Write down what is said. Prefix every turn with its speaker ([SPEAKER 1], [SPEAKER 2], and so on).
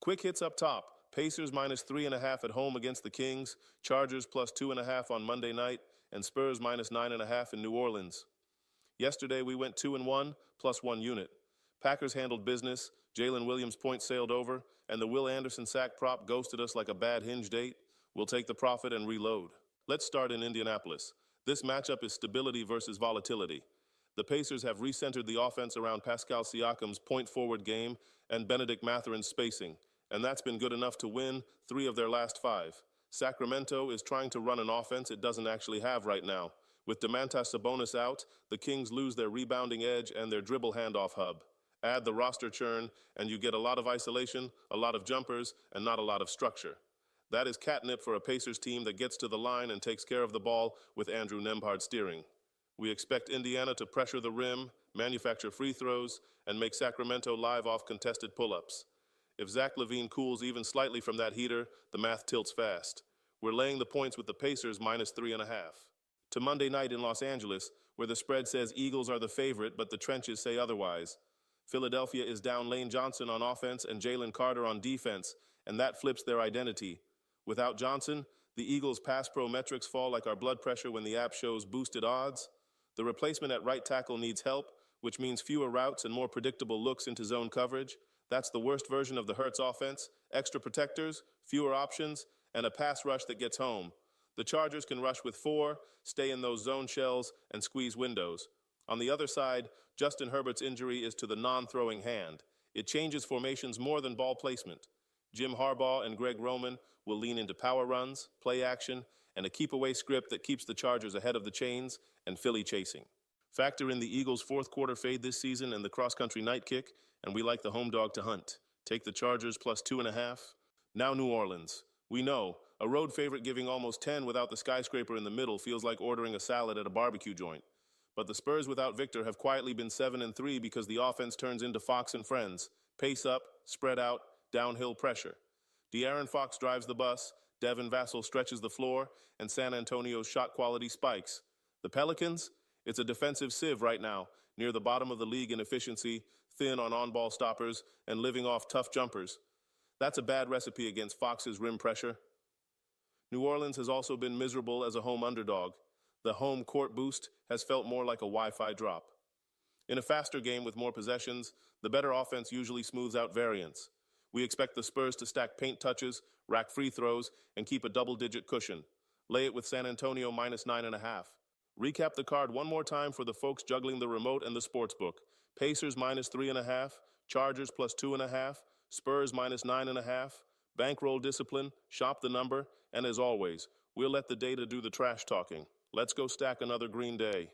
[SPEAKER 1] Quick hits up top. Pacers -3.5 at home against the Kings, Chargers +2.5 on Monday night, and Spurs -9.5 in New Orleans. Yesterday we went 2-1, +1 unit. Packers handled business, Jalen Williams' point sailed over, and the Will Anderson sack prop ghosted us like a bad hinge date. We'll take the profit and reload. Let's start in Indianapolis. This matchup is stability versus volatility. The Pacers have recentered the offense around Pascal Siakam's point-forward game and Benedict Mathurin's spacing, and that's been good enough to win 3 of their last 5. Sacramento is trying to run an offense it doesn't actually have right now. With Domantas Sabonis out, the Kings lose their rebounding edge and their dribble handoff hub. Add the roster churn, and you get a lot of isolation, a lot of jumpers, and not a lot of structure. That is catnip for a Pacers team that gets to the line and takes care of the ball with Andrew Nembhard steering. We expect Indiana to pressure the rim, manufacture free throws, and make Sacramento live off contested pull-ups. If Zach LaVine cools even slightly from that heater, the math tilts fast. We're laying the points with the Pacers -3.5. To Monday night in Los Angeles, where the spread says Eagles are the favorite, but the trenches say otherwise. Philadelphia is down Lane Johnson on offense and Jalen Carter on defense, and that flips their identity. Without Johnson, the Eagles' pass pro metrics fall like our blood pressure when the app shows boosted odds. The replacement at right tackle needs help, which means fewer routes and more predictable looks into zone coverage. That's the worst version of the Hurts offense: extra protectors, fewer options, and a pass rush that gets home. The Chargers can rush with 4, stay in those zone shells, and squeeze windows. On the other side, Justin Herbert's injury is to the non-throwing hand. It changes formations more than ball placement. Jim Harbaugh and Greg Roman will lean into power runs, play action, and a keep-away script that keeps the Chargers ahead of the chains and Philly chasing. Factor in the Eagles' fourth-quarter fade this season and the cross-country night kick, and we like the home dog to hunt. Take the Chargers +2.5. Now New Orleans. We know, a road favorite giving almost 10 without the skyscraper in the middle feels like ordering a salad at a barbecue joint. But the Spurs without Victor have quietly been 7-3 because the offense turns into Fox and friends. Pace up, spread out, downhill pressure. De'Aaron Fox drives the bus, Devin Vassell stretches the floor, and San Antonio's shot quality spikes. The Pelicans? It's a defensive sieve right now, near the bottom of the league in efficiency, thin on on-ball stoppers, and living off tough jumpers. That's a bad recipe against Fox's rim pressure. New Orleans has also been miserable as a home underdog. The home court boost has felt more like a Wi-Fi drop. In a faster game with more possessions, the better offense usually smooths out variance. We expect the Spurs to stack paint touches, rack free throws, and keep a double-digit cushion. Lay it with San Antonio -9.5. Recap the card one more time for the folks juggling the remote and the sportsbook. Pacers -3.5, Chargers +2.5, Spurs -9.5. Bankroll discipline, shop the number, and as always, we'll let the data do the trash talking. Let's go stack another Green Day.